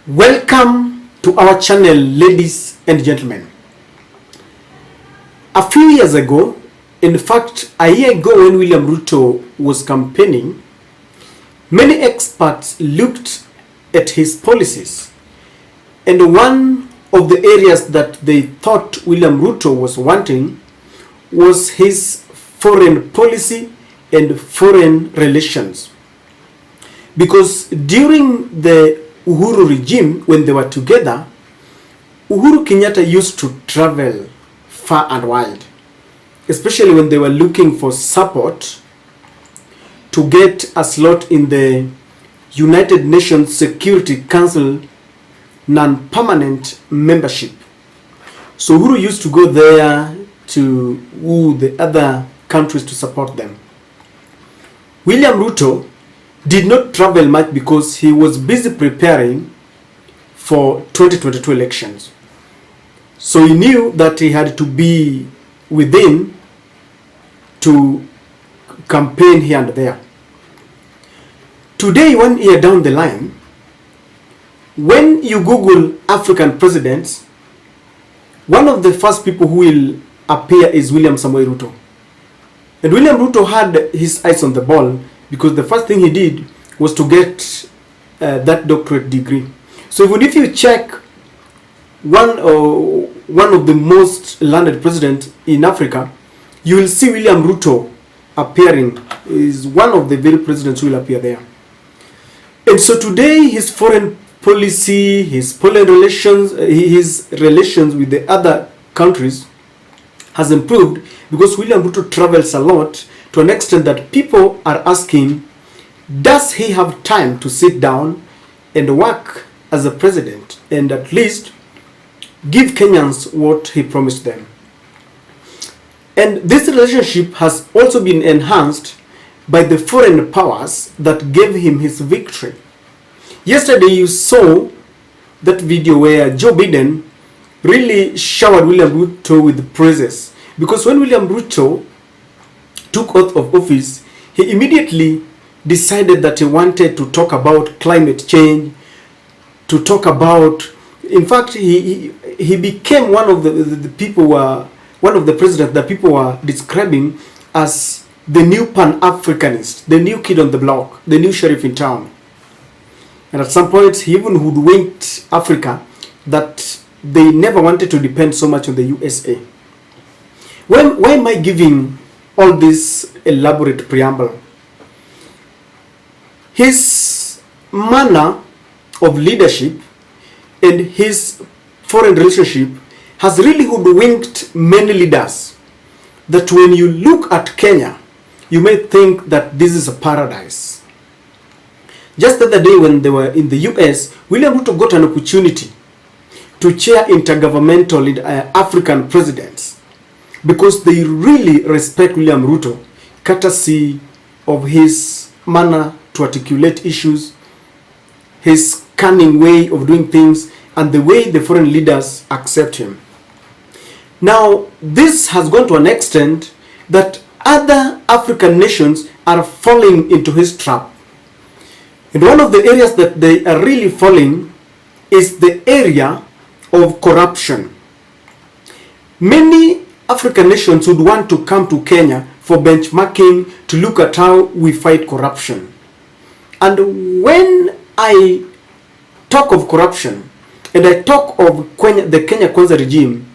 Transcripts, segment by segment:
Welcome to our channel, ladies and gentlemen. A few years ago, in fact a year ago when William Ruto was campaigning, many experts looked at his policies, and one of the areas that they thought William Ruto was wanting was his foreign policy and foreign relations. Because during the Uhuru regime, when they were together, Uhuru Kenyatta used to travel far and wide, especially when they were looking for support to get a slot in the United Nations Security Council non-permanent membership. So Uhuru used to go there to woo the other countries to support them. William Ruto did not travel much because he was busy preparing for 2022 elections. So he knew that he had to be within to campaign here and there. Today, 1 year down the line, when you Google African presidents, one of the first people who will appear is William Samoei Ruto. And William Ruto had his eyes on the ball because the first thing he did was to get that doctorate degree. So even if you check one of the most learned presidents in Africa, you will see William Ruto appearing. Is one of the very presidents who will appear there. And so today his foreign policy, his foreign relations, his relations with the other countries has improved because William Ruto travels a lot, to an extent that people are asking, does he have time to sit down and work as a president and at least give Kenyans what he promised them? And this relationship has also been enhanced by the foreign powers that gave him his victory. Yesterday you saw that video where Joe Biden really showered William Ruto with praises, because when William Ruto took oath of office, he immediately decided that he wanted to talk about climate change, to talk about, in fact, he became one of the people one of the presidents that people were describing as the new Pan-Africanist, the new kid on the block, the new sheriff in town. And at some point, he even hoodwinked Africa that they never wanted to depend so much on the USA. Why am I giving all this elaborate preamble? His manner of leadership and his foreign relationship has really hoodwinked many leaders, that when you look at Kenya, you may think that this is a paradise. Just the other day when they were in the US, William Ruto got an opportunity to chair intergovernmental African presidents, because they really respect William Ruto, courtesy of his manner to articulate issues, his cunning way of doing things, and the way the foreign leaders accept him. Now, this has gone to an extent that other African nations are falling into his trap. And one of the areas that they are really falling is the area of corruption. Many African nations would want to come to Kenya for benchmarking, to look at how we fight corruption. And when I talk of corruption and I talk of the Kenya Kwanza regime,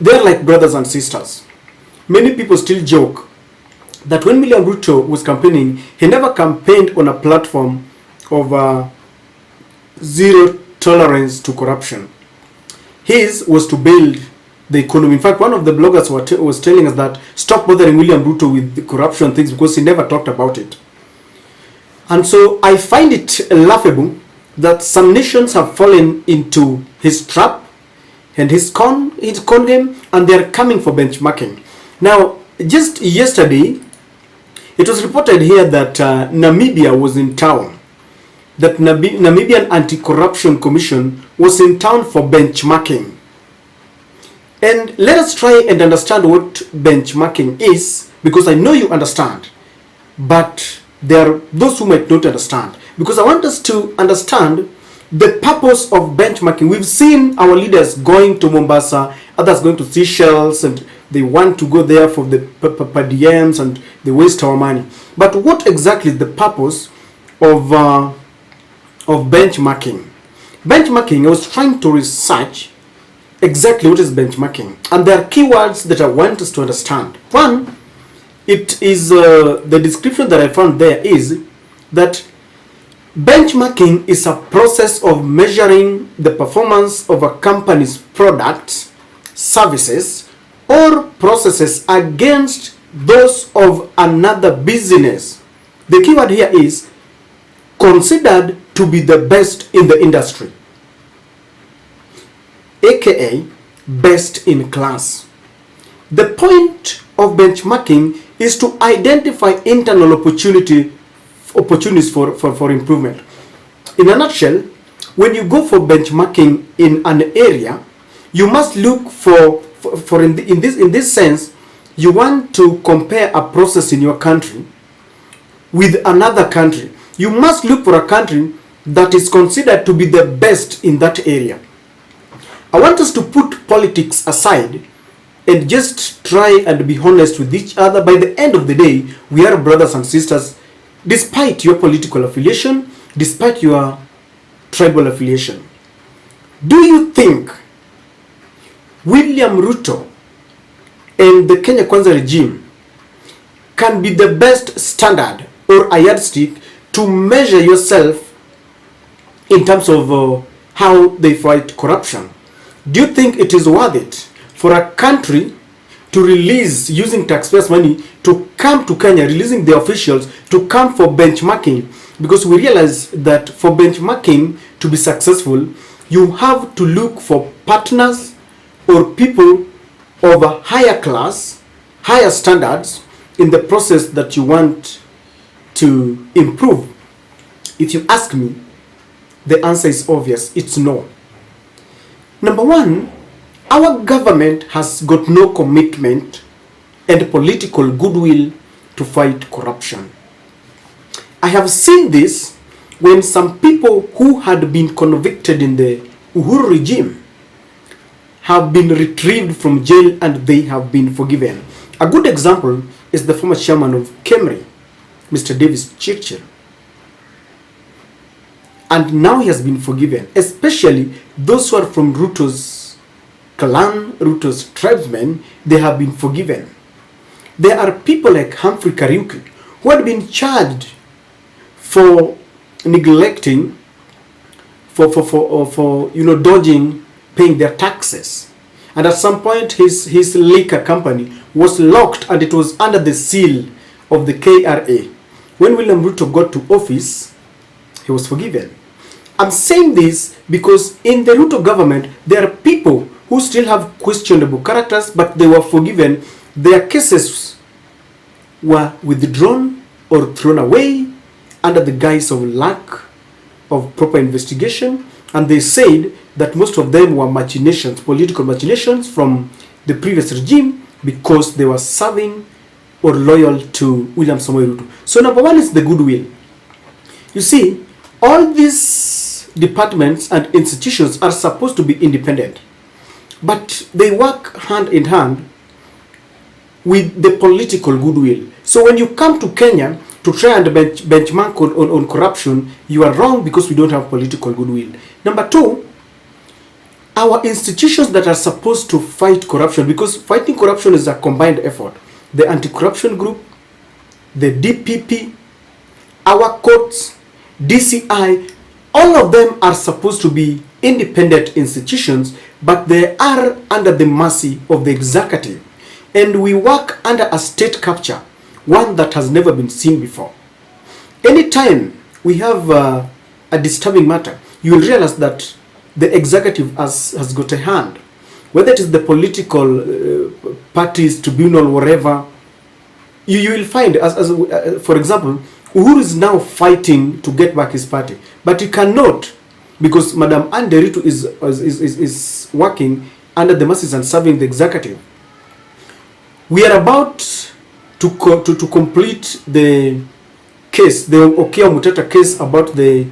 they're like brothers and sisters. Many people still joke that when William Ruto was campaigning, he never campaigned on a platform of zero tolerance to corruption. His was to build the economy. In fact, one of the bloggers was telling us that stop bothering William Ruto with the corruption things, because he never talked about it. And so I find it laughable that some nations have fallen into his trap and his con game, and they're coming for benchmarking. Now, just yesterday, it was reported here that Namibia was in town, that Namibian Anti-Corruption Commission was in town for benchmarking. And let us try and understand what benchmarking is, because I know you understand, but there are those who might not understand. Because I want us to understand the purpose of benchmarking. We've seen our leaders going to Mombasa, others going to Seychelles, and they want to go there for the per diems, and they waste our money. But what exactly is the purpose of benchmarking? Benchmarking, I was trying to research exactly what is benchmarking, and there are keywords that I want us to understand. One, it is the description that I found there is that benchmarking is a process of measuring the performance of a company's products, services, or processes against those of another business. The keyword here is considered to be the best in the industry, aka best in class. The point of benchmarking is to identify internal opportunities for improvement. In a nutshell, when you go for benchmarking in an area, you must look for in this sense, you want to compare a process in your country with another country. You must look for a country that is considered to be the best in that area. I want us to put politics aside and just try and be honest with each other. By the end of the day, we are brothers and sisters, despite your political affiliation, despite your tribal affiliation. Do you think William Ruto and the Kenya Kwanza regime can be the best standard or a yardstick to measure yourself in terms of how they fight corruption? Do you think it is worth it for a country to release, using taxpayers' money, to come to Kenya, releasing the officials to come for benchmarking? Because we realize that for benchmarking to be successful, you have to look for partners or people of a higher class, higher standards in the process that you want to improve. If you ask me, the answer is obvious. It's no. Number one, our government has got no commitment and political goodwill to fight corruption. I have seen this when some people who had been convicted in the Uhuru regime have been retrieved from jail and they have been forgiven. A good example is the former chairman of KEMRI, Mr. Davis Chirchir. And now he has been forgiven, especially those who are from Ruto's clan, Ruto's tribesmen, they have been forgiven. There are people like Humphrey Kariuki who had been charged for neglecting, for dodging paying their taxes. And at some point his liquor company was locked and it was under the seal of the KRA. When William Ruto got to office, he was forgiven. I'm saying this because in the Ruto government, there are people who still have questionable characters, but they were forgiven. Their cases were withdrawn or thrown away under the guise of lack of proper investigation. And they said that most of them were machinations, political machinations from the previous regime because they were serving or loyal to William Samoei Ruto. So number one is the goodwill. You see, all these departments and institutions are supposed to be independent, but they work hand in hand with the political goodwill. So when you come to Kenya to try and benchmark on corruption, you are wrong because we don't have political goodwill. Number two, our institutions that are supposed to fight corruption, because fighting corruption is a combined effort. The anti-corruption group, the DPP, our courts, DCI, all of them are supposed to be independent institutions, but they are under the mercy of the executive. And we work under a state capture, one that has never been seen before. Anytime we have a disturbing matter, you will realize that the executive has got a hand. Whether it is the political parties, tribunal, whatever, you will find, for example, Uhuru is now fighting to get back his party, but he cannot because Madam Anne Derito is working under the masses and serving the executive. We are about to complete the case, the Okia Mutata case about the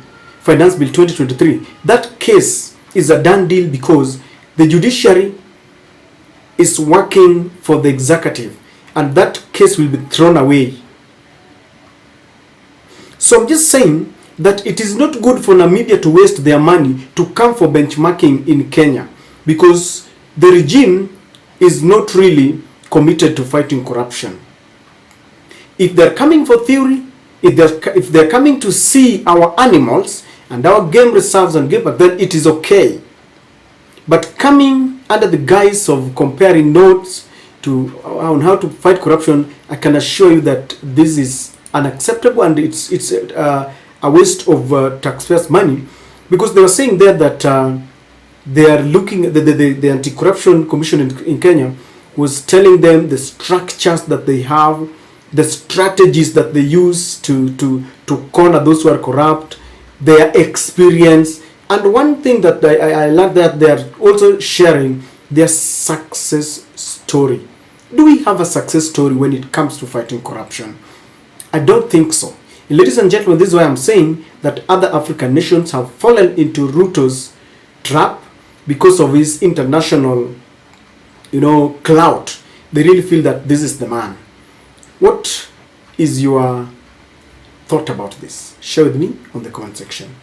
Finance Bill 2023, that case is a done deal because the judiciary is working for the executive, and that case will be thrown away. So I'm just saying that it is not good for Namibia to waste their money to come for benchmarking in Kenya, because the regime is not really committed to fighting corruption. If they're coming for theory, if they're coming to see our animals and our game reserves and game, then it is okay. But coming under the guise of comparing notes to on how to fight corruption, I can assure you that this is unacceptable, and it's a waste of taxpayers' money, because they were saying there that they are looking at the Anti-Corruption Commission in Kenya was telling them the structures that they have, the strategies that they use to corner those who are corrupt, their experience. And one thing that I like that they are also sharing their success story. Do we have a success story when it comes to fighting corruption? I don't think so. Ladies and gentlemen, this is why I'm saying that other African nations have fallen into Ruto's trap because of his international, clout. They really feel that this is the man. What is your thought about this? Share with me on the comment section.